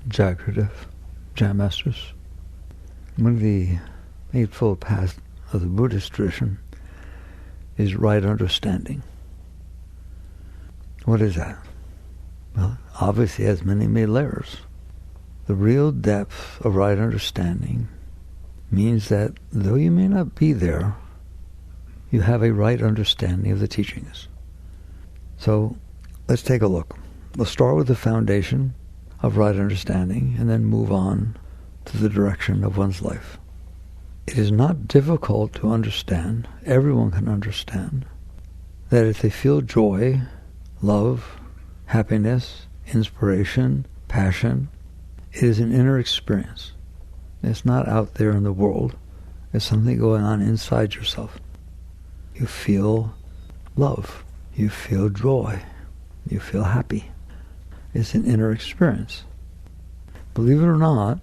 Jagradav, Jam Masters. One of the Eightfold Path of the Buddhist tradition is right understanding. What is that? Well, obviously it has many, many layers. The real depth of right understanding means that though you may not be there, you have a right understanding of the teachings. So let's take a look. We'll start with the foundation of right understanding and then move on to the direction of one's life. It is not difficult to understand, everyone can understand, that if they feel joy, love, happiness, inspiration, passion, it is an inner experience. It's not out there in the world. It's something going on inside yourself. You feel love. You feel joy. You feel happy. It's an inner experience. Believe it or not,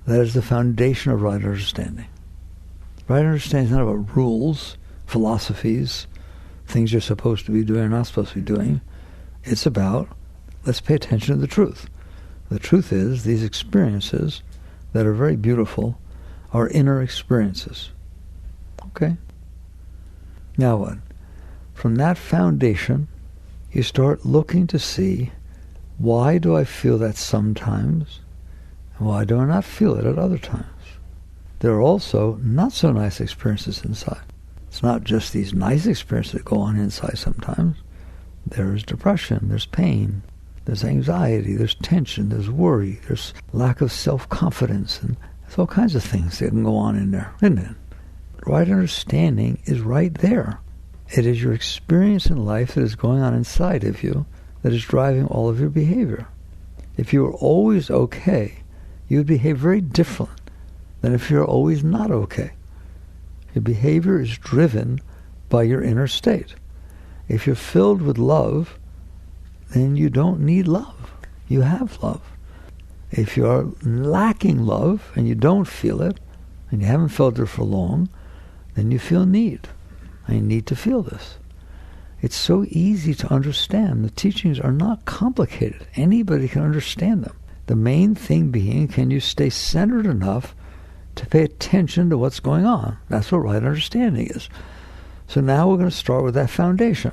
that is the foundation of right understanding. Right understanding is not about rules, philosophies, things you're supposed to be doing or not supposed to be doing. It's about, let's pay attention to the truth. The truth is, these experiences that are very beautiful are inner experiences. Okay? Now what? From that foundation, you start looking to see, why do I feel that sometimes, and why do I not feel it at other times? There are also not so nice experiences inside. It's not just these nice experiences that go on inside sometimes. There's depression, there's pain, there's anxiety, there's tension, there's worry, there's lack of self-confidence, and there's all kinds of things that can go on in there, isn't it? Right understanding is right there. It is your experience in life that is going on inside of you that is driving all of your behavior. If you were always okay, you would behave very different than if you're always not okay. Your behavior is driven by your inner state. If you're filled with love, then you don't need love. You have love. If you're lacking love and you don't feel it, and you haven't felt it for long, then you feel need. I need to feel this. It's so easy to understand. The teachings are not complicated. Anybody can understand them. The main thing being, can you stay centered enough to pay attention to what's going on? That's what right understanding is. So now we're going to start with that foundation.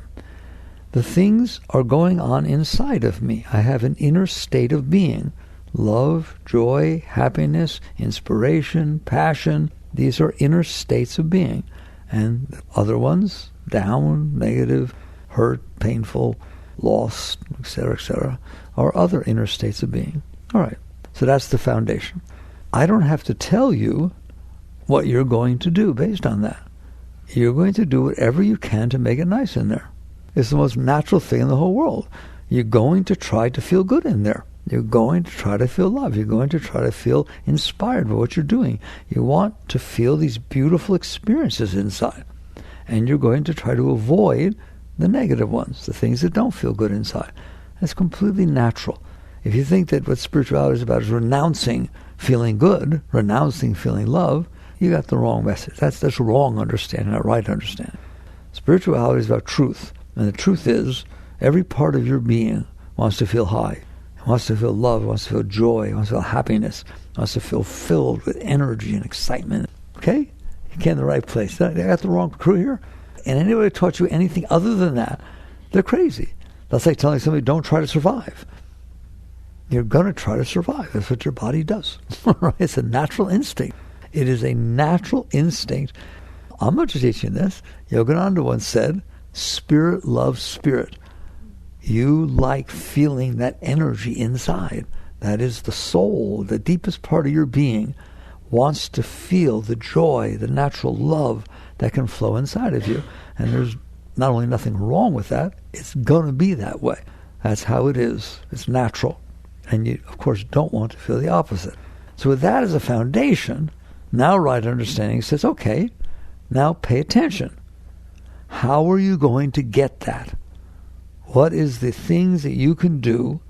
The things are going on inside of me. I have an inner state of being. Love, joy, happiness, inspiration, passion. These are inner states of being. And the other ones, down, negative, hurt, painful, lost, etc., are other inner states of being. All right, so that's the foundation. I don't have to tell you what you're going to do based on that. You're going to do whatever you can to make it nice in there. It's the most natural thing in the whole world. You're going to try to feel good in there. You're going to try to feel love. You're going to try to feel inspired by what you're doing. You want to feel these beautiful experiences inside. And you're going to try to avoid the negative ones, the things that don't feel good inside. That's completely natural. If you think that what spirituality is about is renouncing feeling good, renouncing feeling love, you got the wrong message. That's wrong understanding, not right understanding. Spirituality is about truth. And the truth is, every part of your being wants to feel high, wants to feel love, wants to feel joy, wants to feel happiness, wants to feel filled with energy and excitement. Okay? You get in the right place. I got the wrong crew here? And anybody taught you anything other than that, they're crazy. That's like telling somebody, don't try to survive. You're going to try to survive. That's what your body does. It's a natural instinct. It is a natural instinct. I'm not just teaching this. Yogananda once said, spirit loves spirit. You like feeling that energy inside. That is the soul, the deepest part of your being, wants to feel the joy, the natural love that can flow inside of you. And there's not only nothing wrong with that, it's going to be that way. That's how it is. It's natural. And you, of course, don't want to feel the opposite. So with that as a foundation, now right understanding says, okay, now pay attention. How are you going to get that? What is the things that you can do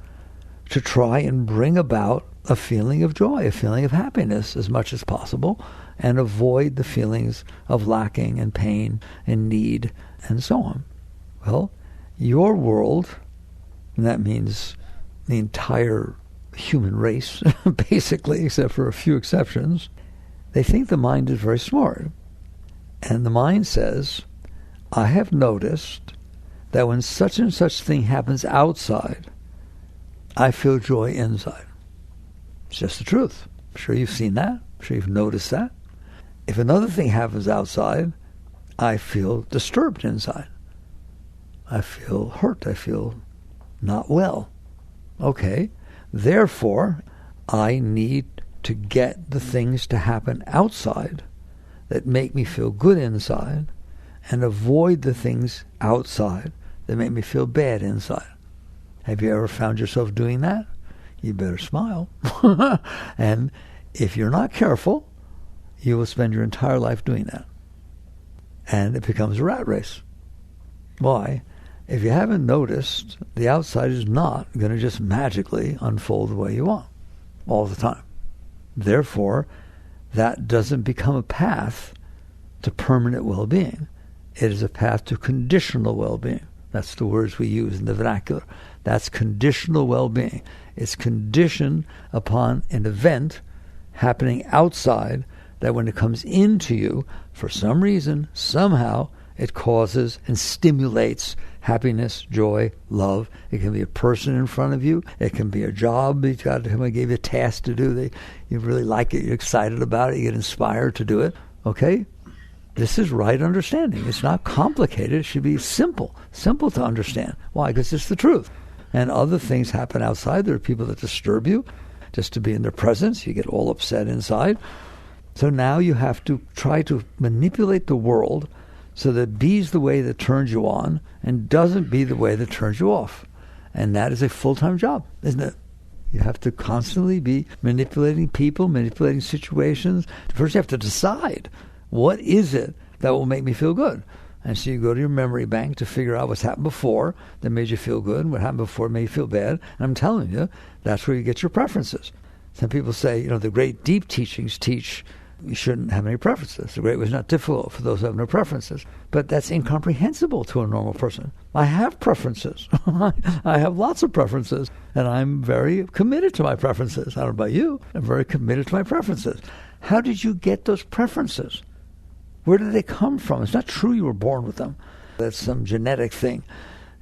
to try and bring about a feeling of joy, a feeling of happiness as much as possible, and avoid the feelings of lacking and pain and need and so on? Well, your world, and that means the entire human race, basically, except for a few exceptions, they think the mind is very smart. And the mind says, I have noticed that when such and such thing happens outside, I feel joy inside. It's just the truth. I'm sure you've seen that. I'm sure you've noticed that. If another thing happens outside, I feel disturbed inside. I feel hurt. I feel not well. Okay. Therefore, I need to get the things to happen outside that make me feel good inside and avoid the things outside that make me feel bad inside. Have you ever found yourself doing that? You better smile. And if you're not careful, you will spend your entire life doing that. And it becomes a rat race. Why? If you haven't noticed, the outside is not going to just magically unfold the way you want all the time. Therefore, that doesn't become a path to permanent well-being. It is a path to conditional well-being. That's the words we use in the vernacular. That's conditional well-being. It's conditioned upon an event happening outside that when it comes into you, for some reason, somehow, it causes and stimulates happiness, joy, love. It can be a person in front of you. It can be a job. Somebody gave you a task to do. You really like it. You're excited about it. You get inspired to do it. Okay? This is right understanding. It's not complicated. It should be simple to understand. Why? Because it's the truth. And other things happen outside. There are people that disturb you. Just to be in their presence, you get all upset inside. So now you have to try to manipulate the world so that it be's the way that turns you on and doesn't be the way that turns you off. And that is a full-time job, isn't it? You have to constantly be manipulating people, manipulating situations. First you have to decide, what is it that will make me feel good? And so you go to your memory bank to figure out what's happened before that made you feel good, and what happened before made you feel bad. And I'm telling you, that's where you get your preferences. Some people say, the great deep teachings teach you shouldn't have any preferences. The great way is not difficult for those who have no preferences. But that's incomprehensible to a normal person. I have preferences. I have lots of preferences, and I'm very committed to my preferences. I don't know about you. I'm very committed to my preferences. How did you get those preferences? Where did they come from? It's not true you were born with them. That's some genetic thing.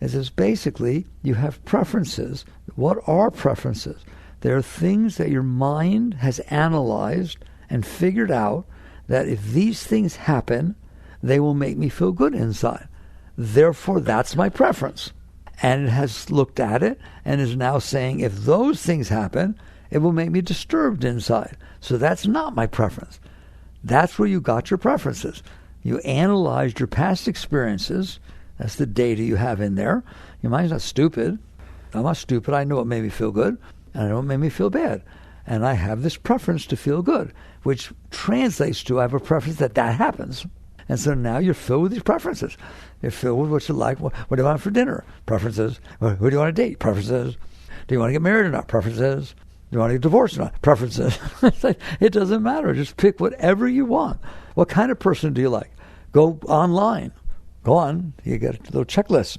It says basically you have preferences. What are preferences? They're things that your mind has analyzed and figured out that if these things happen, they will make me feel good inside. Therefore, that's my preference. And it has looked at it and is now saying, if those things happen, it will make me disturbed inside. So that's not my preference. That's where you got your preferences. You analyzed your past experiences. That's the data you have in there. Your mind's not stupid. I'm not stupid. I know what made me feel good, and I know what made me feel bad. And I have this preference to feel good, which translates to I have a preference that happens. And so now you're filled with these preferences. You're filled with what you like. What do you want for dinner? Preferences. Who do you want to date? Preferences. Do you want to get married or not? Preferences. Do you want to get divorced or not? Preferences. It doesn't matter. Just pick whatever you want. What kind of person do you like? Go online. Go on. You get a little checklist.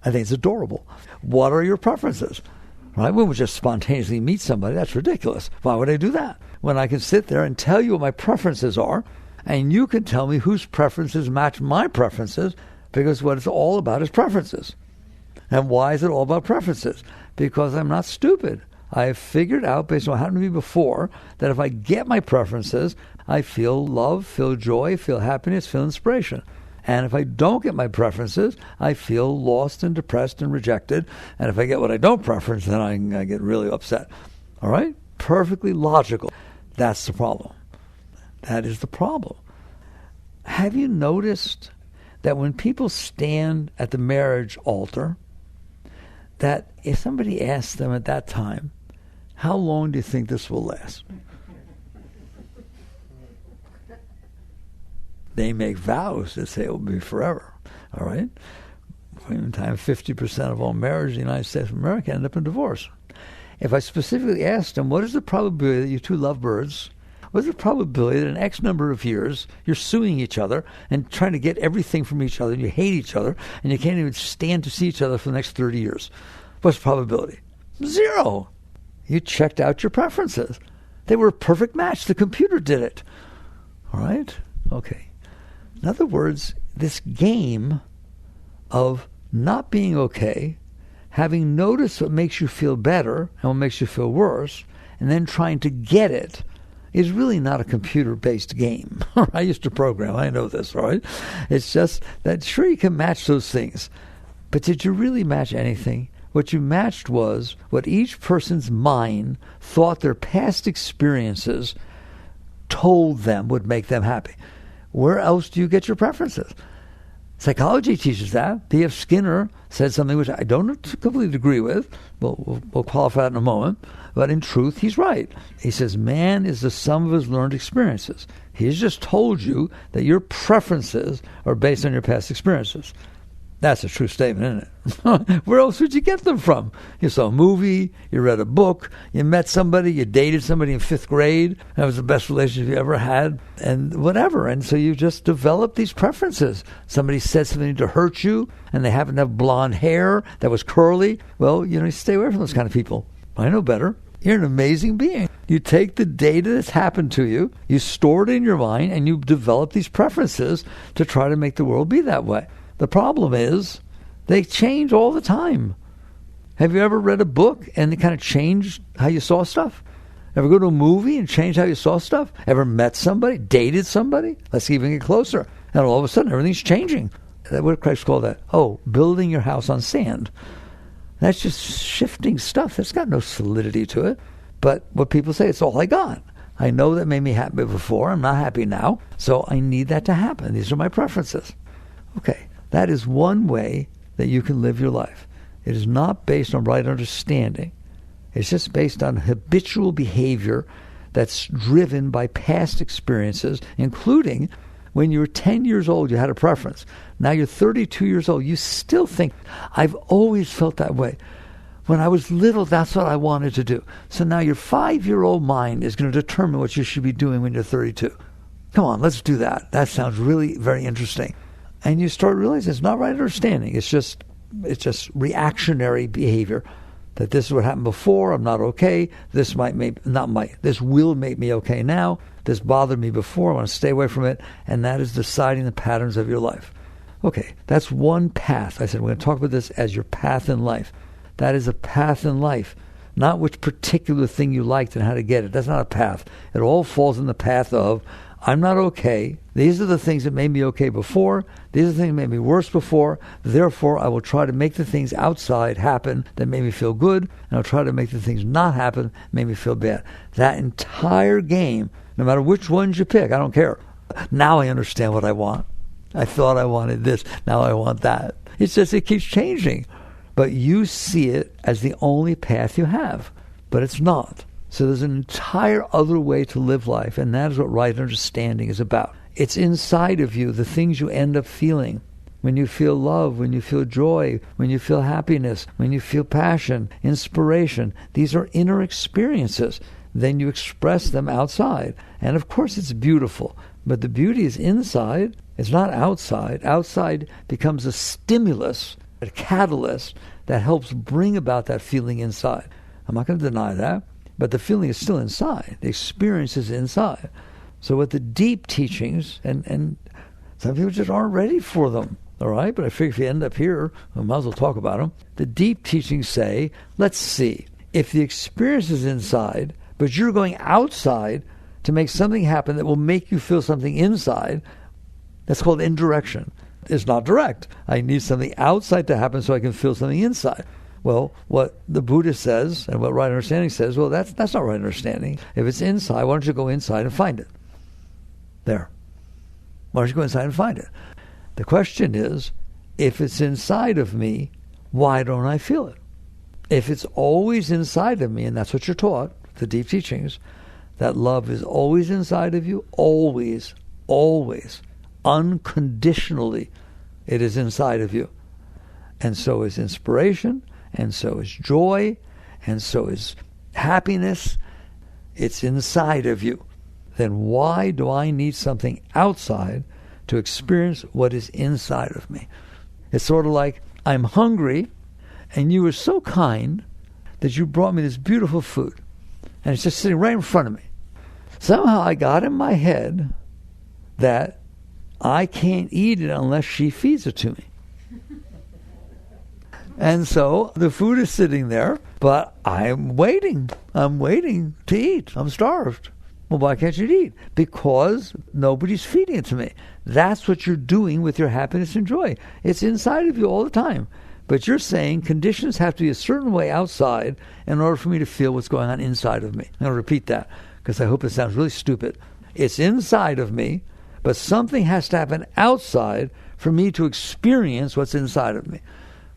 I think it's adorable. What are your preferences? Right? We would just spontaneously meet somebody. That's ridiculous. Why would I do that? When I can sit there and tell you what my preferences are, and you can tell me whose preferences match my preferences, because what it's all about is preferences. And why is it all about preferences? Because I'm not stupid. I have figured out, based on what happened to me before, that if I get my preferences, I feel love, feel joy, feel happiness, feel inspiration. And if I don't get my preferences, I feel lost and depressed and rejected. And if I get what I don't preference, then I get really upset. All right? Perfectly logical. That's the problem. That is the problem. Have you noticed that when people stand at the marriage altar, that if somebody asks them at that time, how long do you think this will last? They make vows that say it will be forever. All right? In time, 50% of all marriages in the United States of America end up in divorce. If I specifically asked them, what is the probability that you two lovebirds, what is the probability that in X number of years you're suing each other and trying to get everything from each other, and you hate each other, and you can't even stand to see each other for the next 30 years? What's the probability? 0. You checked out your preferences. They were a perfect match. The computer did it. All right? Okay. In other words, this game of not being okay, having noticed what makes you feel better and what makes you feel worse, and then trying to get it, is really not a computer-based game. I used to program. I know this, right? It's just that, sure, you can match those things. But did you really match anything? What you matched was what each person's mind thought their past experiences told them would make them happy. Where else do you get your preferences? Psychology teaches that. B.F. Skinner said something which I don't completely agree with. We'll qualify that in a moment. But in truth, he's right. He says, man is the sum of his learned experiences. He's just told you that your preferences are based on your past experiences. That's a true statement, isn't it? Where else would you get them from? You saw a movie, you read a book, you met somebody, you dated somebody in 5th grade. That was the best relationship you ever had, and whatever. And so you just develop these preferences. Somebody said something to hurt you, and they happen to have blonde hair that was curly. Well, you stay away from those kind of people. I know better. You're an amazing being. You take the data that's happened to you, you store it in your mind, and you develop these preferences to try to make the world be that way. The problem is they change all the time. Have you ever read a book and it kind of changed how you saw stuff? Ever go to a movie and change how you saw stuff? Ever met somebody, dated somebody? Let's even get closer. And all of a sudden, everything's changing. What did Christ call that? Oh, building your house on sand. That's just shifting stuff. That's got no solidity to it. But what people say, it's all I got. I know that made me happy before. I'm not happy now. So I need that to happen. These are my preferences. Okay. That is one way that you can live your life. It is not based on right understanding. It's just based on habitual behavior that's driven by past experiences, including when you were 10 years old, you had a preference. Now you're 32 years old, you still think, I've always felt that way. When I was little, that's what I wanted to do. So now your 5-year-old mind is going to determine what you should be doing when you're 32. Come on, let's do that. That sounds really very interesting. And you start realizing it's not right understanding. It's just reactionary behavior. That this is what happened before. I'm not okay. This this will make me okay now. This bothered me before. I want to stay away from it. And that is deciding the patterns of your life. Okay, that's one path. I said we're going to talk about this as your path in life. That is a path in life, not which particular thing you liked and how to get it. That's not a path. It all falls in the path of, I'm not okay. These are the things that made me okay before. These are the things that made me worse before. Therefore, I will try to make the things outside happen that made me feel good, and I'll try to make the things not happen that made me feel bad. That entire game, no matter which ones you pick, I don't care. Now I understand what I want. I thought I wanted this. Now I want that. It's just, it keeps changing. But you see it as the only path you have. But it's not. So there's an entire other way to live life, and that is what right understanding is about. It's inside of you, the things you end up feeling. When you feel love, when you feel joy, when you feel happiness, when you feel passion, inspiration, these are inner experiences. Then you express them outside. And of course it's beautiful, but the beauty is inside. It's not outside. Outside becomes a stimulus, a catalyst that helps bring about that feeling inside. I'm not going to deny that. But the feeling is still inside. The experience is inside. So with the deep teachings, and some people just aren't ready for them, all right? But I figure if you end up here, we might as well talk about them. The deep teachings say, let's see, if the experience is inside, but you're going outside to make something happen that will make you feel something inside, that's called indirection. It's not direct. I need something outside to happen so I can feel something inside. Well, what the Buddha says and what right understanding says, well, that's not right understanding. If it's inside, why don't you go inside and find it? There. Why don't you go inside and find it? The question is, if it's inside of me, why don't I feel it? If it's always inside of me, and that's what you're taught, the deep teachings, that love is always inside of you, always, always, unconditionally, it is inside of you. And so is inspiration, and so is joy, and so is happiness. It's inside of you. Then why do I need something outside to experience what is inside of me? It's sort of like, I'm hungry, and you were so kind that you brought me this beautiful food, and it's just sitting right in front of me. Somehow I got in my head that I can't eat it unless she feeds it to me. And so the food is sitting there, but I'm waiting. I'm waiting to eat. I'm starved. Well, why can't you eat? Because nobody's feeding it to me. That's what you're doing with your happiness and joy. It's inside of you all the time. But you're saying conditions have to be a certain way outside in order for me to feel what's going on inside of me. I'm going to repeat that because I hope it sounds really stupid. It's inside of me, but something has to happen outside for me to experience what's inside of me.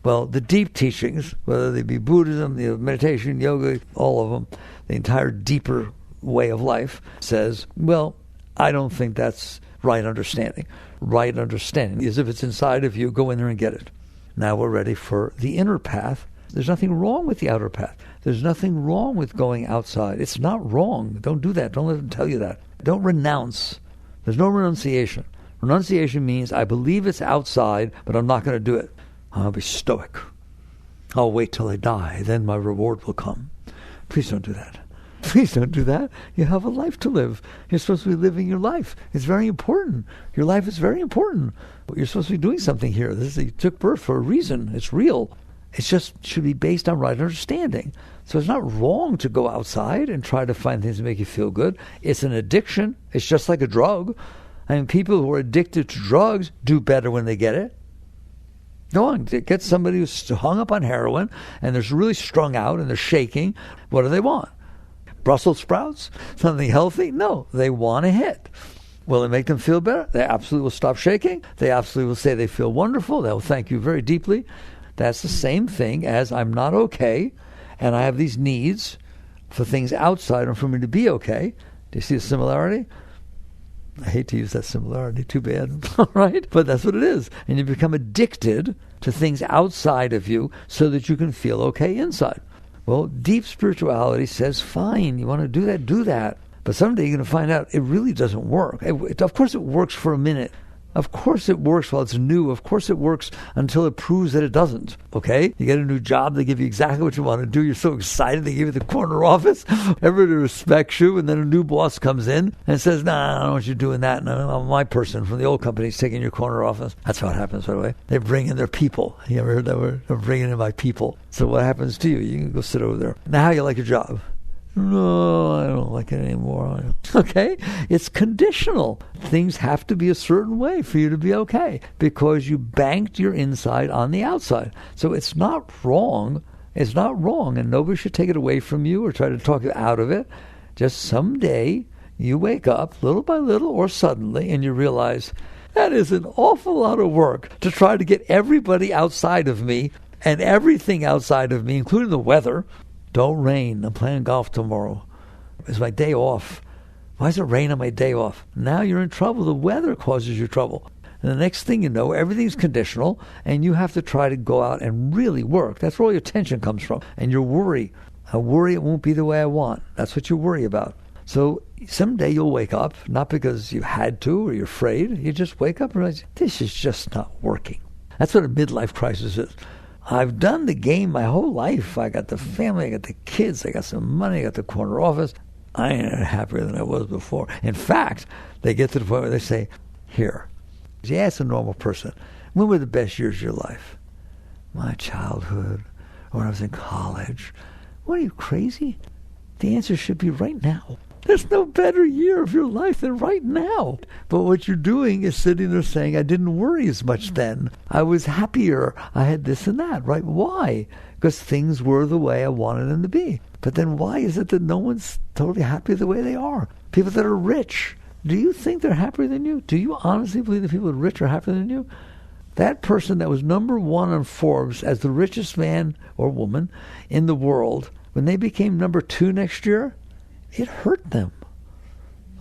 Well, the deep teachings, whether they be Buddhism, meditation, yoga, all of them, the entire deeper way of life says, well, I don't think that's right understanding. Right understanding is if it's inside of you, go in there and get it. Now we're ready for the inner path. There's nothing wrong with the outer path. There's nothing wrong with going outside. It's not wrong. Don't do that. Don't let them tell you that. Don't renounce. There's no renunciation. Renunciation means I believe it's outside, but I'm not going to do it. I'll be stoic. I'll wait till I die. Then my reward will come. Please don't do that. Please don't do that. You have a life to live. You're supposed to be living your life. It's very important. Your life is very important. You're supposed to be doing something here. You took birth for a reason. It's real. It just should be based on right understanding. So it's not wrong to go outside and try to find things that make you feel good. It's an addiction. It's just like a drug. I mean, people who are addicted to drugs do better when they get it. Go on, get somebody who's hung up on heroin and they're really strung out and they're shaking. What do they want? Brussels sprouts? Something healthy? No, they want a hit. Will it make them feel better? They absolutely will stop shaking. They absolutely will say they feel wonderful. They'll thank you very deeply. That's the same thing as I'm not okay and I have these needs for things outside and for me to be okay. Do you see the similarity? I hate to use that similarity, too bad, all right? But that's what it is. And you become addicted to things outside of you so that you can feel okay inside. Well, deep spirituality says, fine, you want to do that. But someday you're going to find out it really doesn't work. Of course it works for a minute. Of course it works while it's new. Of course it works until it proves that it doesn't. Okay? You get a new job, they give you exactly what you want to do. You're so excited, they give you the corner office. Everybody respects you, and then a new boss comes in and says, nah, I don't want you doing that. No, my person from the old company is taking your corner office. That's how it happens, by the way. They bring in their people. You ever heard that word? They're bringing in my people. So what happens to you? You can go sit over there. Now how you like your job? No, I don't like it anymore. Okay? It's conditional. Things have to be a certain way for you to be okay because you banked your inside on the outside. So it's not wrong. It's not wrong, and nobody should take it away from you or try to talk you out of it. Just someday you wake up, little by little or suddenly, and you realize that is an awful lot of work to try to get everybody outside of me and everything outside of me, including the weather. Don't rain. I'm playing golf tomorrow. It's my day off. Why does it rain on my day off? Now you're in trouble. The weather causes you trouble. And the next thing you know, everything's conditional, and you have to try to go out and really work. That's where all your tension comes from. And your worry. I worry it won't be the way I want. That's what you worry about. So someday you'll wake up, not because you had to or you're afraid. You just wake up and realize, this is just not working. That's what a midlife crisis is. I've done the game my whole life. I got the family, I got the kids, I got some money, I got the corner office. I ain't happier than I was before. In fact, they get to the point where they say, here, you ask a normal person, when were the best years of your life? My childhood, or when I was in college. What are you, crazy? The answer should be right now. There's no better year of your life than right now. But what you're doing is sitting there saying, I didn't worry as much then. I was happier. I had this and that, right? Why? Because things were the way I wanted them to be. But then why is it that no one's totally happy the way they are? People that are rich, do you think they're happier than you? Do you honestly believe that people that are rich are happier than you? That person that was number one on Forbes as the richest man or woman in the world, when they became number two next year, it hurt them.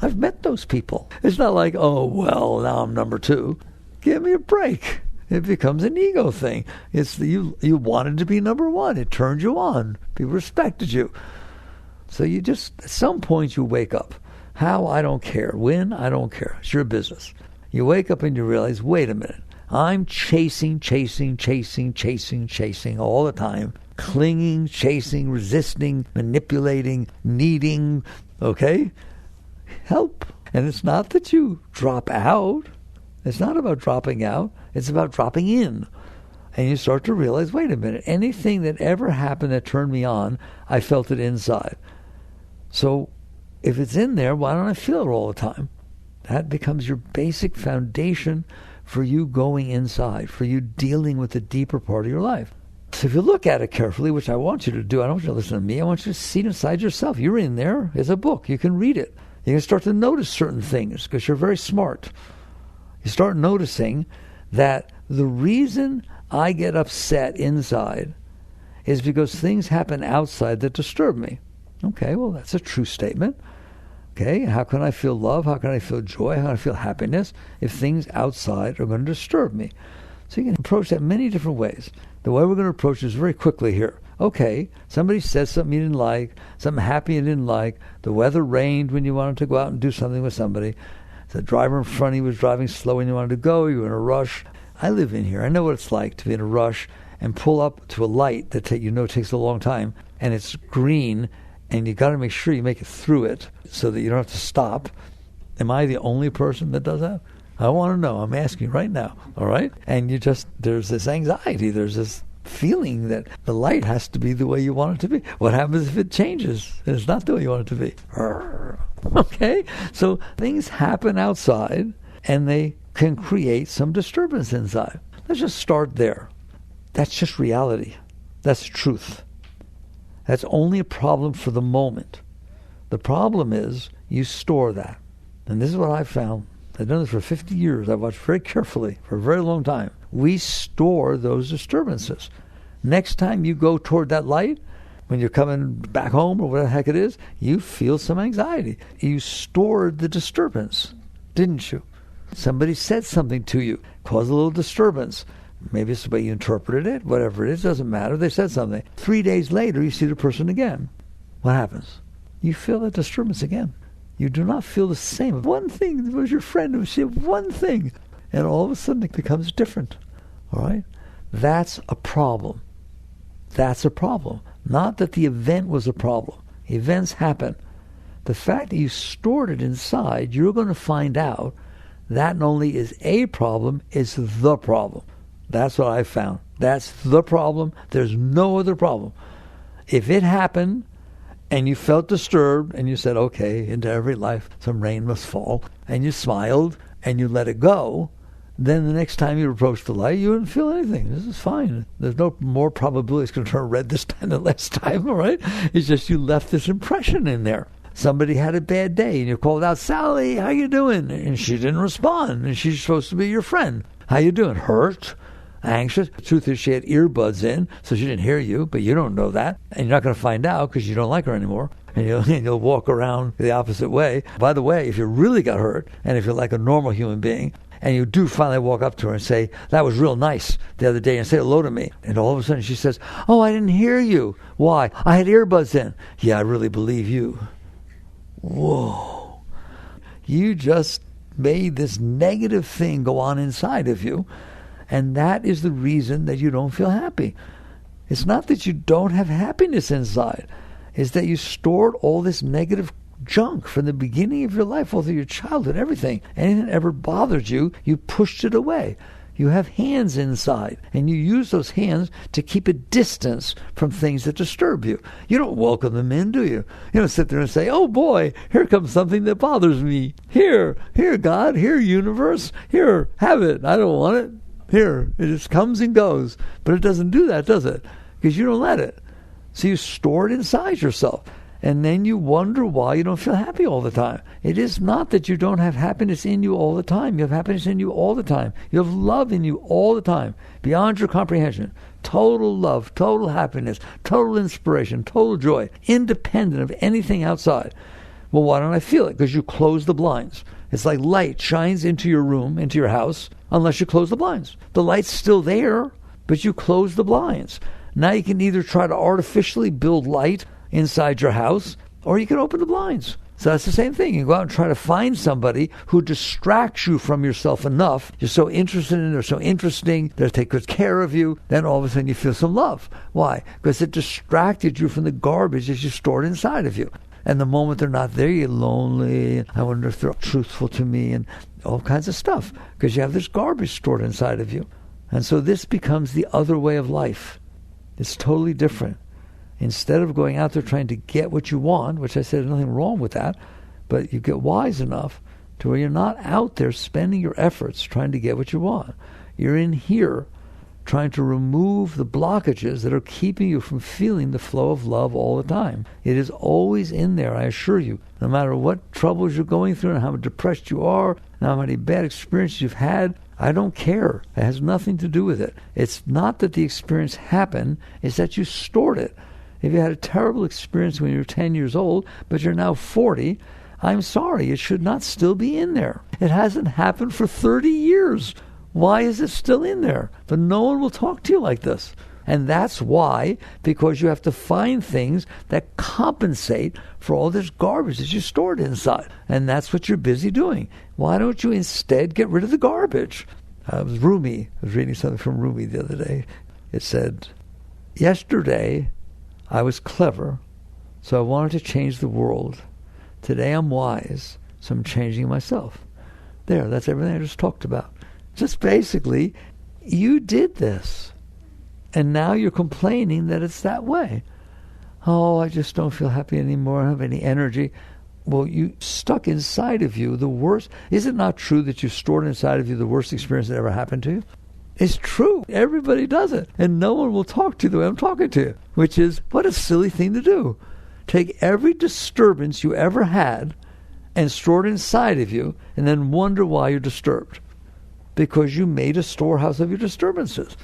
I've met those people. It's not like, oh, well, now I'm number two. Give me a break. It becomes an ego thing. It's you wanted to be number one. It turned you on. People respected you. So you just, at some point you wake up. How? I don't care. When? I don't care. It's your business. You wake up and you realize, wait a minute. I'm chasing all the time. clinging, chasing, resisting, manipulating, needing, okay? Help. And it's not that you drop out. It's not about dropping out. It's about dropping in. And you start to realize, wait a minute, anything that ever happened that turned me on, I felt it inside. So if it's in there, why don't I feel it all the time? That becomes your basic foundation for you going inside, for you dealing with the deeper part of your life. So if you look at it carefully, which I want you to do, I don't want you to listen to me, I want you to see it inside yourself. You're in there. It's a book. You can read it. You can start to notice certain things because you're very smart. You start noticing that the reason I get upset inside is because things happen outside that disturb me. Okay, well, that's a true statement. Okay, how can I feel love? How can I feel joy? How can I feel happiness if things outside are going to disturb me? So you can approach that many different ways. The way we're going to approach this very quickly here. Okay, somebody said something you didn't like, something happened you didn't like, the weather rained when you wanted to go out and do something with somebody, the driver in front of you was driving slow when you wanted to go, you were in a rush. I live in here. I know what it's like to be in a rush and pull up to a light that takes a long time, and it's green, and you got to make sure you make it through it so that you don't have to stop. Am I the only person that does that? I want to know. I'm asking right now, all right? And there's this anxiety, there's this feeling that the light has to be the way you want it to be. What happens if it changes and it's not the way you want it to be? Okay? So things happen outside, and they can create some disturbance inside. Let's just start there. That's just reality. That's truth. That's only a problem for the moment. The problem is you store that. And this is what I've found. I've done this for 50 years. I've watched very carefully for a very long time. We store those disturbances. Next time you go toward that light, when you're coming back home or whatever the heck it is, you feel some anxiety. You stored the disturbance, didn't you? Somebody said something to you, caused a little disturbance. Maybe it's the way you interpreted it, whatever it is, doesn't matter. They said something. 3 days later, you see the person again. What happens? You feel that disturbance again. You do not feel the same. One thing, it was your friend who said one thing, and all of a sudden it becomes different. All right? That's a problem. That's a problem. Not that the event was a problem. Events happen. The fact that you stored it inside, you're going to find out that not only is a problem, it's the problem. That's what I found. That's the problem. There's no other problem. If it happened and you felt disturbed and you said, okay, into every life some rain must fall, and you smiled and you let it go, then the next time you approach the light, you wouldn't feel anything. This is fine. There's no more probability it's going to turn red this time than last time, all right? It's just you left this impression in there. Somebody had a bad day and you called out, Sally, how you doing? And she didn't respond, and she's supposed to be your friend. How you doing? Hurt? Anxious? The truth is she had earbuds in, so she didn't hear you, but you don't know that. And you're not going to find out because you don't like her anymore. And you'll walk around the opposite way. By the way, if you really got hurt, and if you're like a normal human being, and you do finally walk up to her and say, that was real nice the other day, and say hello to me. And all of a sudden she says, oh, I didn't hear you. Why? I had earbuds in. Yeah, I really believe you. Whoa. You just made this negative thing go on inside of you, and that is the reason that you don't feel happy. It's not that you don't have happiness inside. It's that you stored all this negative junk from the beginning of your life, all through your childhood, everything. Anything that ever bothered you, you pushed it away. You have hands inside, and you use those hands to keep a distance from things that disturb you. You don't welcome them in, do you? You don't sit there and say, oh boy, here comes something that bothers me. Here, God, here, universe, here, have it. I don't want it. Here, it just comes and goes. But it doesn't do that, does it? Because you don't let it. So you store it inside yourself. And then you wonder why you don't feel happy all the time. It is not that you don't have happiness in you all the time. You have happiness in you all the time. You have love in you all the time, beyond your comprehension. Total love, total happiness, total inspiration, total joy, independent of anything outside. Well, why don't I feel it? Because you close the blinds. It's like light shines into your room, into your house, unless you close the blinds. The light's still there, but you close the blinds. Now you can either try to artificially build light inside your house, or you can open the blinds. So that's the same thing. You go out and try to find somebody who distracts you from yourself enough. You're so interested in them, they're so interesting, they take good care of you. Then all of a sudden you feel some love. Why? Because it distracted you from the garbage that you stored inside of you. And the moment they're not there, you're lonely. I wonder if they're truthful to me and all kinds of stuff. Because you have this garbage stored inside of you. And so this becomes the other way of life. It's totally different. Instead of going out there trying to get what you want, which I said there's nothing wrong with that, but you get wise enough to where you're not out there spending your efforts trying to get what you want. You're in here trying to remove the blockages that are keeping you from feeling the flow of love all the time. It is always in there, I assure you. No matter what troubles you're going through and how depressed you are, and how many bad experiences you've had, I don't care. It has nothing to do with it. It's not that the experience happened, it's that you stored it. If you had a terrible experience when you were 10 years old, but you're now 40, I'm sorry, it should not still be in there. It hasn't happened for 30 years. Why is it still in there? But no one will talk to you like this. And that's why, because you have to find things that compensate for all this garbage that you stored inside. And that's what you're busy doing. Why don't you instead get rid of the garbage? It was Rumi. I was reading something from Rumi the other day. It said, yesterday I was clever, so I wanted to change the world. Today I'm wise, so I'm changing myself. There, that's everything I just talked about. Just basically, you did this. And now you're complaining that it's that way. Oh, I just don't feel happy anymore. I don't have any energy. Well, you stuck inside of you the worst. Is it not true that you stored inside of you the worst experience that ever happened to you? It's true. Everybody does it. And no one will talk to you the way I'm talking to you, which is, what a silly thing to do. Take every disturbance you ever had and store it inside of you and then wonder why you're disturbed. Because you made a storehouse of your disturbances.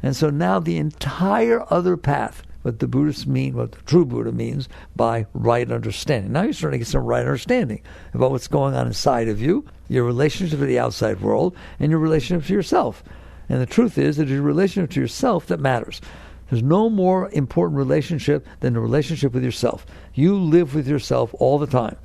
And so now the entire other path, what the Buddhists mean, what the true Buddha means by right understanding. Now you're starting to get some right understanding about what's going on inside of you, your relationship to the outside world, and your relationship to yourself. And the truth is that it's your relationship to yourself that matters. There's no more important relationship than the relationship with yourself. You live with yourself all the time.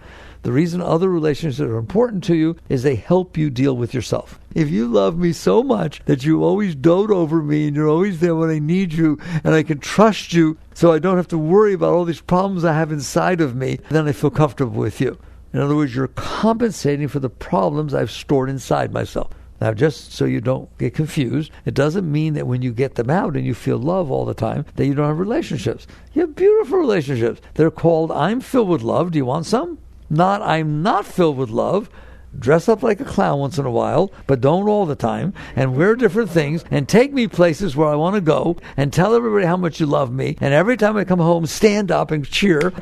The reason other relationships are important to you is they help you deal with yourself. If you love me so much that you always dote over me and you're always there when I need you and I can trust you so I don't have to worry about all these problems I have inside of me, then I feel comfortable with you. In other words, you're compensating for the problems I've stored inside myself. Now, just so you don't get confused, it doesn't mean that when you get them out and you feel love all the time, that you don't have relationships. You have beautiful relationships. They're called, I'm filled with love. Do you want some? Not, I'm not filled with love. Dress up like a clown once in a while, but don't all the time, and wear different things, and take me places where I want to go, and tell everybody how much you love me, and every time I come home, stand up and cheer.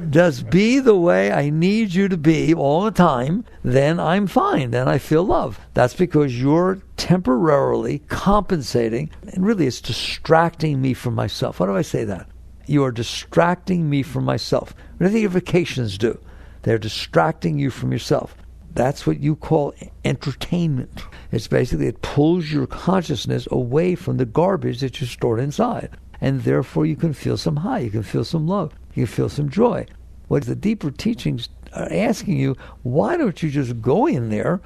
Just be the way I need you to be all the time, then I'm fine. Then I feel love. That's because you're temporarily compensating, and really it's distracting me from myself. Why do I say that? You are distracting me from myself. What do you think your vacations do? They're distracting you from yourself. That's what you call entertainment. It's basically, it pulls your consciousness away from the garbage that you stored inside. And therefore you can feel some high, you can feel some love, you can feel some joy. What the deeper teachings are asking you, why don't you just go in there?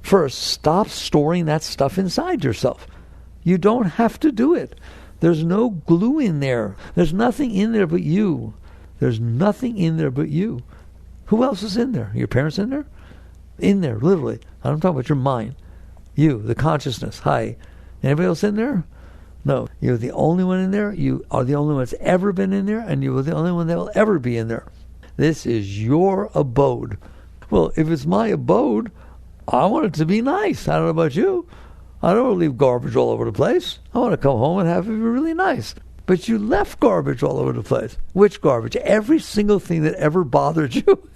First, stop storing that stuff inside yourself. You don't have to do it. There's no glue in there. There's nothing in there but you. There's nothing in there but you. Who else is in there? Your parents in there? In there, literally. I'm talking about your mind. You, the consciousness. Hi. Anybody else in there? No. You're the only one in there. You are the only one that's ever been in there, and you are the only one that will ever be in there. This is your abode. Well, if it's my abode, I want it to be nice. I don't know about you. I don't want to leave garbage all over the place. I want to come home and have it be really nice. But you left garbage all over the place. Which garbage? Every single thing that ever bothered you,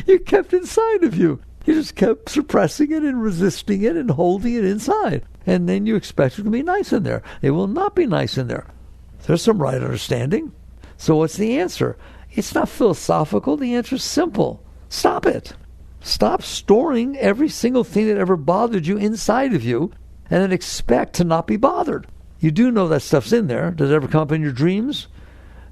you kept inside of you. You just kept suppressing it and resisting it and holding it inside. And then you expect it to be nice in there. It will not be nice in there. There's some right understanding. So what's the answer? It's not philosophical. The answer is simple. Stop it. Stop storing every single thing that ever bothered you inside of you and then expect to not be bothered. You do know that stuff's in there. Does it ever come up in your dreams?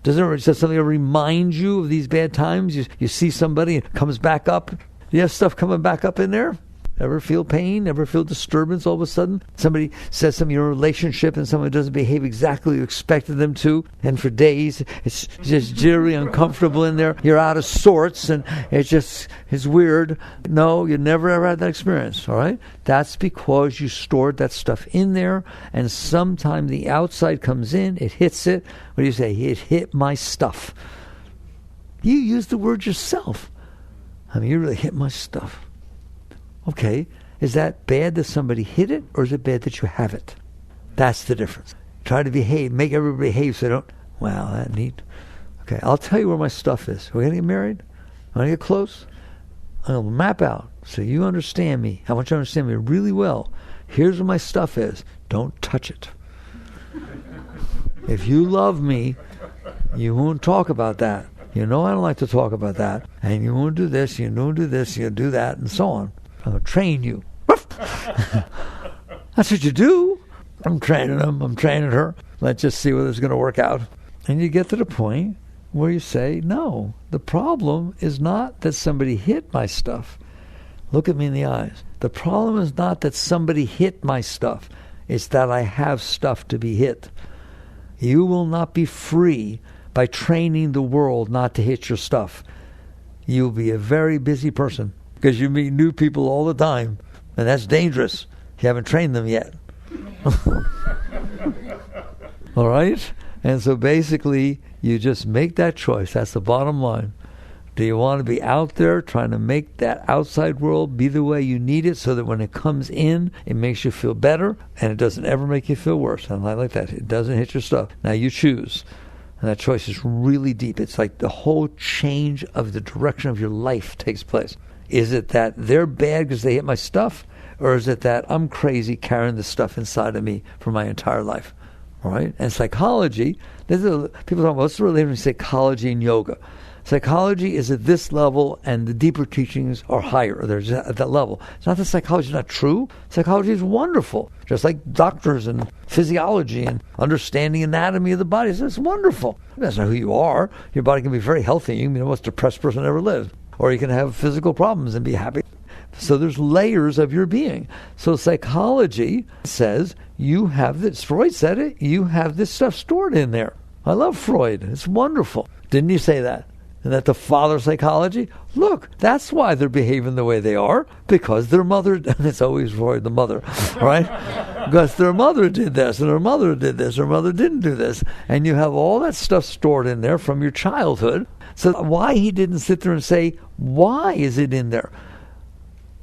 Does something remind you of these bad times? You see somebody and it comes back up. Do you have stuff coming back up in there? Ever feel pain? Ever feel disturbance all of a sudden? Somebody says something in a relationship and someone doesn't behave exactly you expected them to, and for days it's just jittery, uncomfortable in there. You're out of sorts and it's weird. No, you never ever had that experience, all right? That's because you stored that stuff in there, and sometime the outside comes in, it hits it. What do you say? It hit my stuff. You use the word yourself. I mean, you really hit my stuff. Okay, is that bad that somebody hit it, or is it bad that you have it? That's the difference. Try to behave, make everybody behave so they don't, wow, that neat. Okay, I'll tell you where my stuff is. We're going to get married? Want to get close? I'm going to map out so you understand me. I want you to understand me really well. Here's where my stuff is. Don't touch it. If you love me, you won't talk about that. You know I don't like to talk about that. And you won't do this, you don't do this, you do that, and so on. I'm going to train you. That's what you do. I'm training him. I'm training her. Let's just see whether it's going to work out. And you get to the point where you say, no, the problem is not that somebody hit my stuff. Look at me in the eyes. The problem is not that somebody hit my stuff. It's that I have stuff to be hit. You will not be free by training the world not to hit your stuff. You'll be a very busy person, because you meet new people all the time, and that's dangerous. You haven't trained them yet. All right? And so basically, you just make that choice. That's the bottom line. Do you want to be out there trying to make that outside world be the way you need it, so that when it comes in, it makes you feel better, and it doesn't ever make you feel worse? And I like that. It doesn't hit your stuff. Now you choose. And that choice is really deep. It's like the whole change of the direction of your life takes place. Is it that they're bad because they hit my stuff? Or is it that I'm crazy carrying the stuff inside of me for my entire life? All right? And psychology, people talk about what's the relation between psychology and yoga? Psychology is at this level, and the deeper teachings are higher. They're at that level. It's not that psychology is not true. Psychology is wonderful. Just like doctors and physiology and understanding anatomy of the body. It's wonderful. That's not who you are. Your body can be very healthy. You can be the most depressed person ever lived. Or you can have physical problems and be happy. So there's layers of your being. So psychology says you have this. Freud said it. You have this stuff stored in there. I love Freud. It's wonderful. Didn't you say that? Isn't that the father of psychology? Look, that's why they're behaving the way they are, because their mother, and it's always Freud, the mother, right? Because their mother did this, and their mother did this, her mother didn't do this. And you have all that stuff stored in there from your childhood. So why he didn't sit there and say, why is it in there?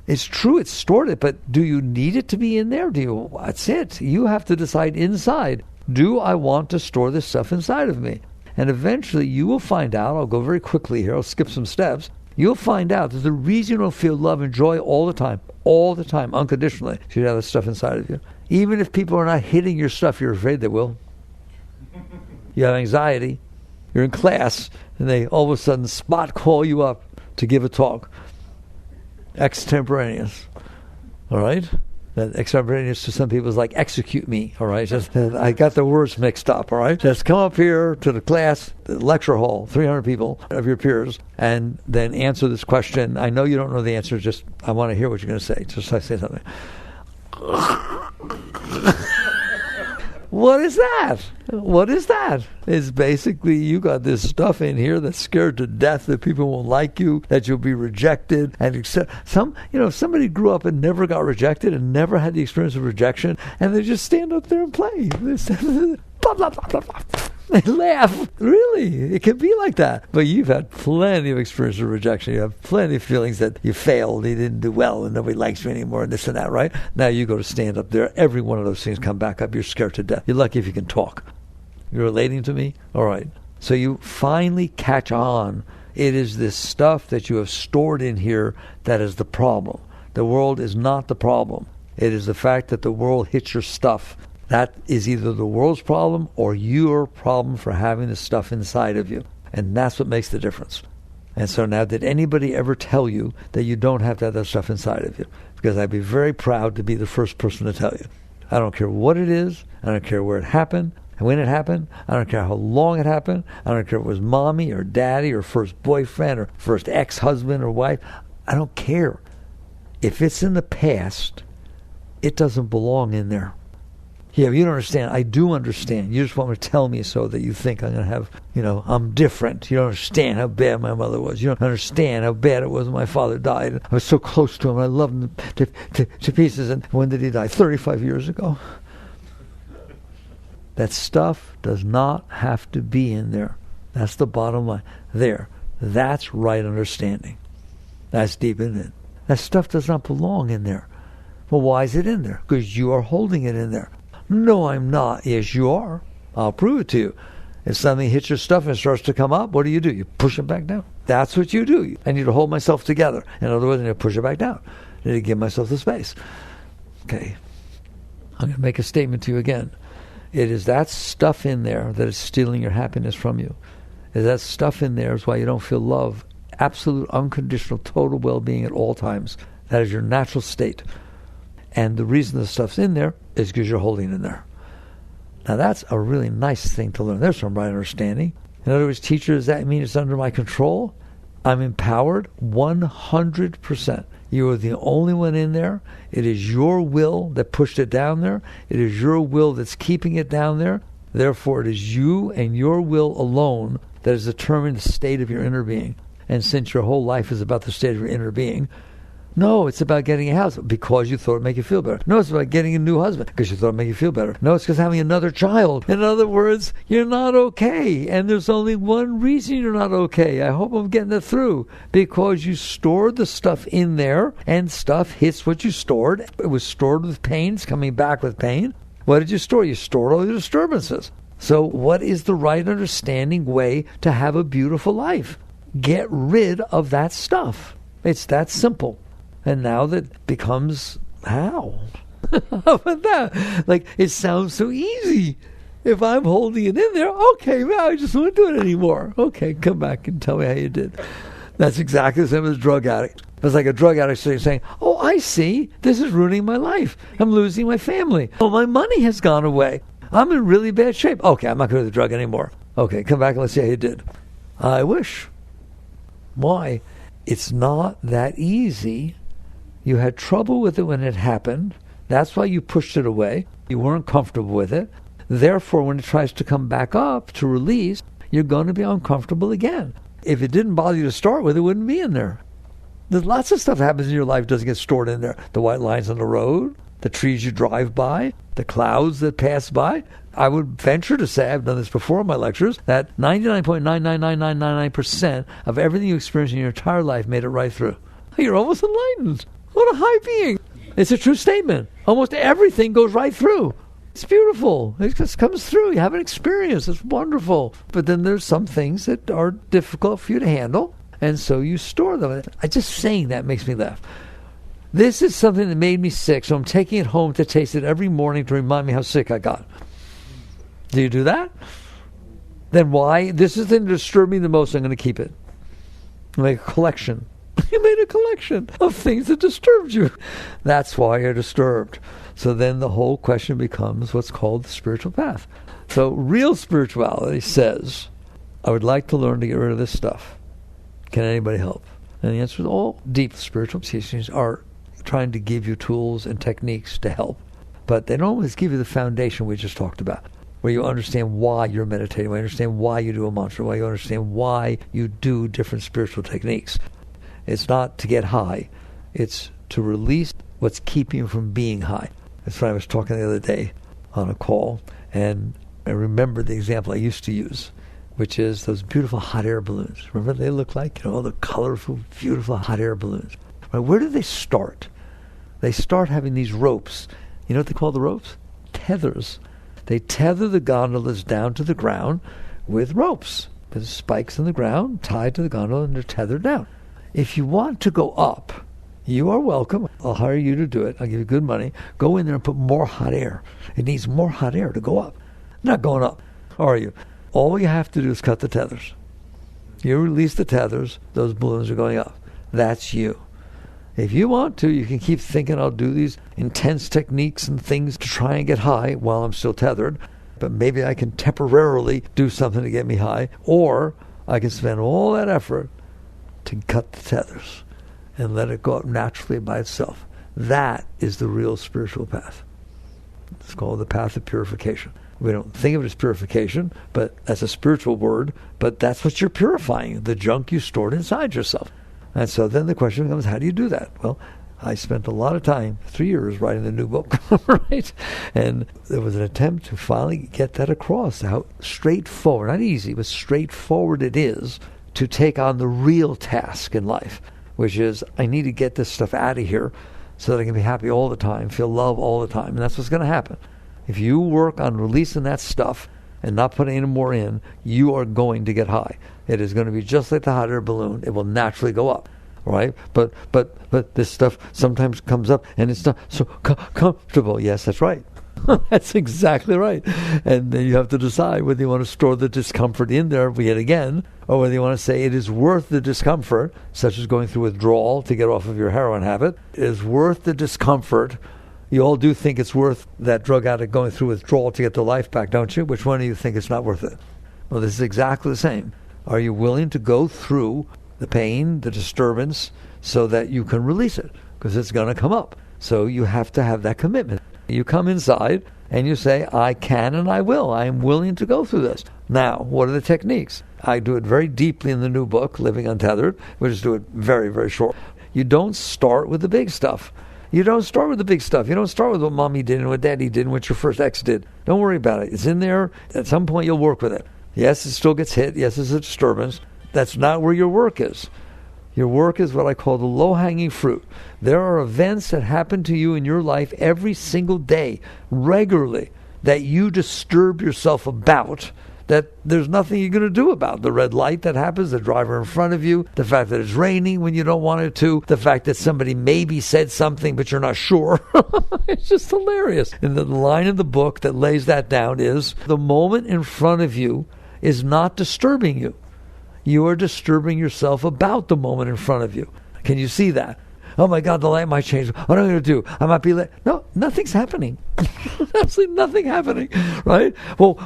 It's true, it's stored, but do you need it to be in there? That's it. You have to decide inside, do I want to store this stuff inside of me? And eventually you will find out, I'll go very quickly here, I'll skip some steps, you'll find out that the reason you don't feel love and joy all the time, unconditionally, is you have this stuff inside of you. Even if people are not hitting your stuff, you're afraid they will. You have anxiety, you're in class, and they all of a sudden spot call you up to give a talk. Extemporaneous. All right? That extemporaneous to some people is like execute me, all right? Just I got the words mixed up, all right? Just come up here to the class, the lecture hall, 300 people of your peers, and then answer this question. I know you don't know the answer, just I want to hear what you're going to say. Just say something. What is that? What is that? It's basically you got this stuff in here that's scared to death that people won't like you, that you'll be rejected. And if somebody grew up and never got rejected and never had the experience of rejection, and they just stand up there and play. They say, blah, blah, blah, blah, blah. They laugh. Really, it can be like that. But you've had plenty of experience of rejection. You have plenty of feelings that you failed, you didn't do well, and nobody likes you anymore, and this and that, right? Now you go to stand up there. Every one of those things come back up. You're scared to death. You're lucky if you can talk. You're relating to me? All right. So you finally catch on. It is this stuff that you have stored in here that is the problem. The world is not the problem. It is the fact that the world hits your stuff. That is either the world's problem or your problem for having the stuff inside of you. And that's what makes the difference. And so now, did anybody ever tell you that you don't have to have that stuff inside of you? Because I'd be very proud to be the first person to tell you. I don't care what it is. I don't care where it happened. And when it happened, I don't care how long it happened. I don't care if it was mommy or daddy or first boyfriend or first ex-husband or wife. I don't care. If it's in the past, it doesn't belong in there. Yeah, you don't understand. I do understand. You just want to tell me so that you think I'm going to have, I'm different. You don't understand how bad my mother was. You don't understand how bad it was when my father died. I was so close to him. I loved him to pieces. And when did he die? 35 years ago. That stuff does not have to be in there. That's the bottom line. There. That's right understanding. That's deep in it. That stuff does not belong in there. Well, why is it in there? Because you are holding it in there. No, I'm not. Yes, you are. I'll prove it to you. If something hits your stuff and starts to come up, what do? You push it back down. That's what you do. I need to hold myself together. In other words, I need to push it back down. I need to give myself the space. Okay. I'm going to make a statement to you again. It is that stuff in there that is stealing your happiness from you. Is that stuff in there is why you don't feel love, absolute, unconditional, total well-being at all times. That is your natural state. And the reason the stuff's in there is because you're holding it in there. Now that's a really nice thing to learn. There's some right understanding. In other words, teacher, does that mean it's under my control? I'm empowered 100%. You are the only one in there. It is your will that pushed it down there. It is your will that's keeping it down there. Therefore, it is you and your will alone that has determined the state of your inner being. And since your whole life is about the state of your inner being, no, it's about getting a house because you thought it would make you feel better. No, it's about getting a new husband because you thought it would make you feel better. No, it's because having another child. In other words, you're not okay. And there's only one reason you're not okay. I hope I'm getting it through. Because you stored the stuff in there and stuff hits what you stored. It was stored with pain. It's coming back with pain. What did you store? You stored all the disturbances. So what is the right understanding way to have a beautiful life? Get rid of that stuff. It's that simple. And now that becomes how? How about that? Like, it sounds so easy. If I'm holding it in there, okay, well, I just won't do it anymore. Okay, come back and tell me how you did. That's exactly the same as a drug addict. It's like a drug addict saying, oh, I see. This is ruining my life. I'm losing my family. Oh, my money has gone away. I'm in really bad shape. Okay, I'm not going to do the drug anymore. Okay, come back and let's see how you did. I wish. Why? It's not that easy. You had trouble with it when it happened. That's why you pushed it away. You weren't comfortable with it. Therefore, when it tries to come back up to release, you're going to be uncomfortable again. If it didn't bother you to start with, it wouldn't be in there. There's lots of stuff that happens in your life doesn't get stored in there. The white lines on the road, the trees you drive by, the clouds that pass by. I would venture to say, I've done this before in my lectures, that 99.999999% of everything you experience in your entire life made it right through. You're almost enlightened. What a high being. It's a true statement. Almost everything goes right through. It's beautiful. It just comes through. You have an experience. It's wonderful. But then there's some things that are difficult for you to handle, and so you store them. Just saying that makes me laugh. This is something that made me sick, so I'm taking it home to taste it every morning to remind me how sick I got. Do you do that? Then why? This is the thing that disturbed me the most. I'm going to keep it. Like a collection. You made a collection of things that disturbed you. That's why you're disturbed. So then the whole question becomes what's called the spiritual path. So real spirituality says, I would like to learn to get rid of this stuff. Can anybody help? And the answer is all deep spiritual teachings are trying to give you tools and techniques to help. But they don't always give you the foundation we just talked about, where you understand why you're meditating, where you understand why you do a mantra, why you understand why you do different spiritual techniques. It's not to get high. It's to release what's keeping you from being high. That's why I was talking the other day on a call, and I remember the example I used to use, which is those beautiful hot air balloons. Remember what they look like? All the colorful, beautiful hot air balloons. Right? Where do they start? They start having these ropes. You know what they call the ropes? Tethers. They tether the gondolas down to the ground with ropes. There's spikes in the ground tied to the gondola, and they're tethered down. If you want to go up, you are welcome. I'll hire you to do it. I'll give you good money. Go in there and put more hot air. It needs more hot air to go up. Not going up, are you? All you have to do is cut the tethers. You release the tethers, those balloons are going up. That's you. If you want to, you can keep thinking I'll do these intense techniques and things to try and get high while I'm still tethered. but maybe I can temporarily do something to get me high, or I can spend all that effort to cut the tethers and let it go up naturally by itself. That is the real spiritual path. It's called the path of purification. We don't think of it as purification, but that's a spiritual word, but that's what you're purifying, the junk you stored inside yourself. And so then the question becomes, how do you do that? Well, I spent a lot of time, 3 years, writing the new book, right? And there was an attempt to finally get that across, how straightforward, not easy, but straightforward it is to take on the real task in life, which is, I need to get this stuff out of here so that I can be happy all the time, feel love all the time. And that's what's going to happen. If you work on releasing that stuff and not putting any more in, you are going to get high. It is going to be just like the hot air balloon. It will naturally go up, right? But this stuff sometimes comes up and it's not so comfortable. Yes, that's right. That's exactly right. And then you have to decide whether you want to store the discomfort in there yet again, or whether you want to say it is worth the discomfort, such as going through withdrawal to get off of your heroin habit. It is worth the discomfort. You all do think it's worth that drug addict going through withdrawal to get the life back, don't you? Which one do you think it's not worth it? Well, this is exactly the same. Are you willing to go through the pain, the disturbance, so that you can release it? Because it's going to come up. So you have to have that commitment. You come inside and you say, I can and I will. I am willing to go through this. Now, what are the techniques? I do it very deeply in the new book, Living Untethered. We just do it very, very short. You don't start with the big stuff. You don't start with the big stuff. You don't start with what mommy did and what daddy did and what your first ex did. Don't worry about it. It's in there. At some point, you'll work with it. Yes, it still gets hit. Yes, it's a disturbance. That's not where your work is. Your work is what I call the low-hanging fruit. There are events that happen to you in your life every single day, regularly, that you disturb yourself about, that there's nothing you're going to do about. The red light that happens, the driver in front of you, the fact that it's raining when you don't want it to, the fact that somebody maybe said something but you're not sure. It's just hilarious. And the line in the book that lays that down is, the moment in front of you is not disturbing you. You are disturbing yourself about the moment in front of you. Can you see that? Oh my God, the light might change. What am I going to do? I might be late. No, nothing's happening. Absolutely nothing happening, right? Well,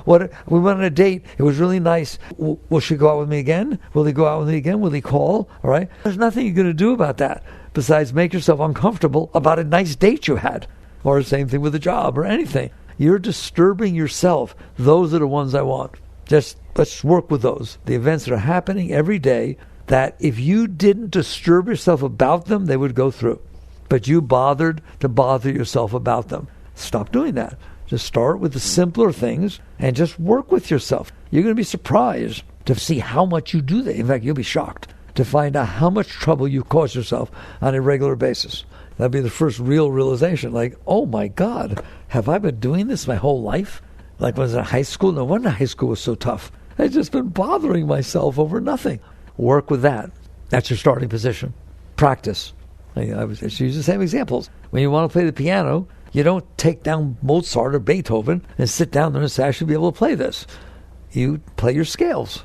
we went on a date. It was really nice. Will she go out with me again? Will he go out with me again? Will he call? All right? There's nothing you're going to do about that besides make yourself uncomfortable about a nice date you had. Or the same thing with a job or anything. You're disturbing yourself. Those are the ones I want. Just let's work with those. The events that are happening every day, that if you didn't disturb yourself about them, they would go through. But you bothered to bother yourself about them. Stop doing that. Just start with the simpler things and just work with yourself. You're going to be surprised to see how much you do that. In fact, you'll be shocked to find out how much trouble you cause yourself on a regular basis. That'd be the first real realization. Like, oh my God, have I been doing this my whole life? Like when I was in high school? No wonder high school was so tough. I've just been bothering myself over nothing. Work with that. That's your starting position. Practice. I was just use the same examples. When you want to play the piano, you don't take down Mozart or Beethoven and sit down there and say, I should be able to play this. You play your scales.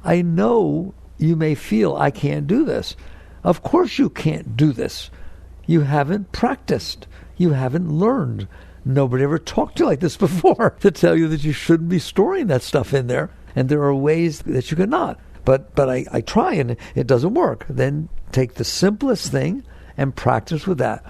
I know you may feel, I can't do this. Of course you can't do this. You haven't practiced. You haven't learned. Nobody ever talked to you like this before to tell you that you shouldn't be storing that stuff in there. And there are ways that you cannot. But I try and it doesn't work. Then take the simplest thing and practice with that.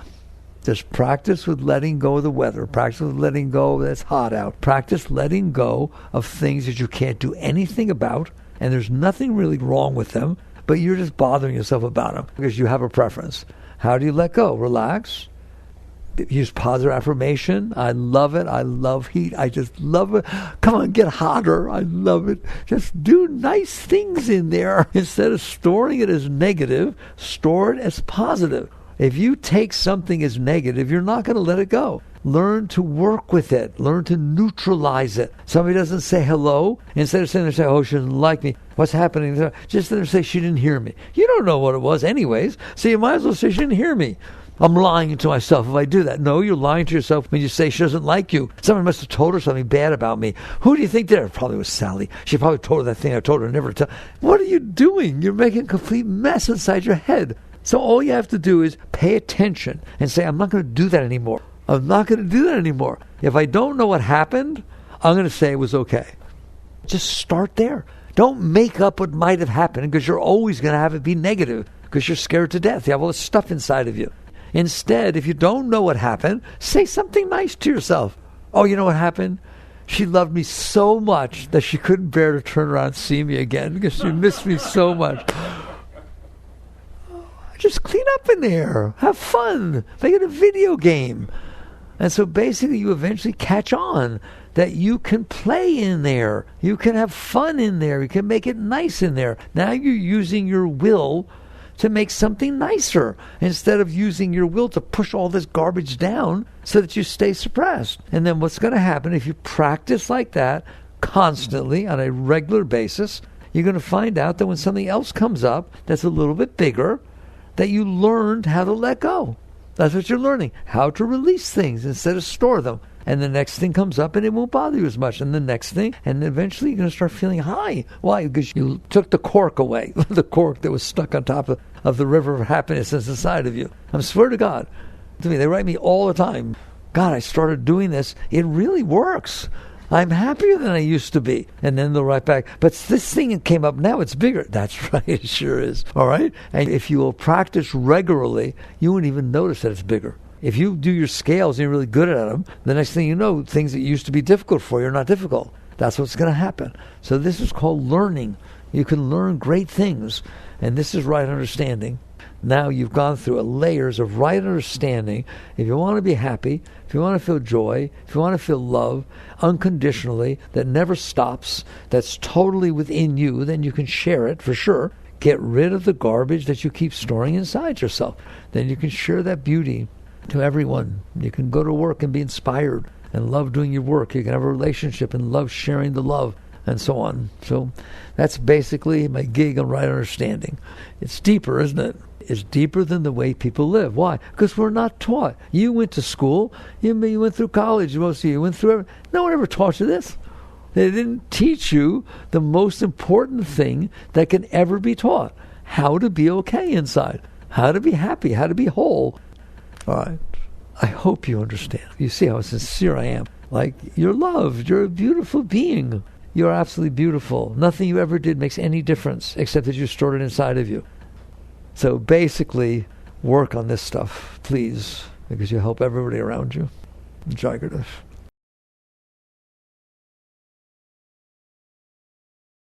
Just practice with letting go of the weather. Practice with letting go that it's hot out. Practice letting go of things that you can't do anything about. And there's nothing really wrong with them, but you're just bothering yourself about them because you have a preference. How do you let go? Relax. Use positive affirmation. I love it. I love heat. I just love it. Come on, get hotter. I love it. Just do nice things in there. Instead of storing it as negative, store it as positive. If you take something as negative, you're not going to let it go. Learn to work with it. Learn to neutralize it. Somebody doesn't say hello. Instead of sitting there saying, oh, she doesn't like me. What's happening? Just sit there and say, she didn't hear me. You don't know what it was anyways. So you might as well say, she didn't hear me. I'm lying to myself if I do that. No, you're lying to yourself when you say she doesn't like you. Someone must have told her something bad about me. Who do you think did it? Probably was Sally. She probably told her that thing I told her never to tell. What are you doing? You're making a complete mess inside your head. So all you have to do is pay attention and say, I'm not going to do that anymore. I'm not going to do that anymore. If I don't know what happened, I'm going to say it was okay. Just start there. Don't make up what might have happened, because you're always going to have it be negative because you're scared to death. You have all this stuff inside of you. Instead, if you don't know what happened, say something nice to yourself. Oh, you know what happened? She loved me so much that she couldn't bear to turn around and see me again because she missed me so much. Just clean up in there. Have fun. Make it a video game. And so basically you eventually catch on that you can play in there. You can have fun in there. You can make it nice in there. Now you're using your will to make something nicer instead of using your will to push all this garbage down so that you stay suppressed. And then what's going to happen if you practice like that constantly on a regular basis, you're going to find out that when something else comes up that's a little bit bigger, that you learned how to let go. That's what you're learning, how to release things instead of store them. And the next thing comes up and it won't bother you as much. And the next thing, and eventually you're going to start feeling high. Why? Because you took the cork away, the cork that was stuck on top of the river of happiness that's inside of you. I swear to God. To me, they write me all the time. God, I started doing this. It really works. I'm happier than I used to be. And then they'll write back, but this thing that came up now, it's bigger. That's right, it sure is. All right? And if you will practice regularly, you won't even notice that it's bigger. If you do your scales and you're really good at them, the next thing you know, things that used to be difficult for you are not difficult. That's what's going to happen. So this is called learning. You can learn great things. And this is right understanding. Now you've gone through layers of right understanding. If you want to be happy, if you want to feel joy, if you want to feel love unconditionally, that never stops, that's totally within you, then you can share it for sure. Get rid of the garbage that you keep storing inside yourself. Then you can share that beauty to everyone. You can go to work and be inspired and love doing your work. You can have a relationship and love sharing the love and so on. So that's basically my gig on right understanding. It's deeper, isn't it? It's deeper than the way people live. Why? Because we're not taught. You went to school. You went through college. Most of you went through everything. No one ever taught you this. They didn't teach you the most important thing that can ever be taught. How to be okay inside. How to be happy. How to be whole. All right. I hope you understand. You see how sincere I am. Like, you're loved. You're a beautiful being. You're absolutely beautiful. Nothing you ever did makes any difference except that you stored it inside of you. So basically, work on this stuff, please, because you help everybody around you. Jagadis.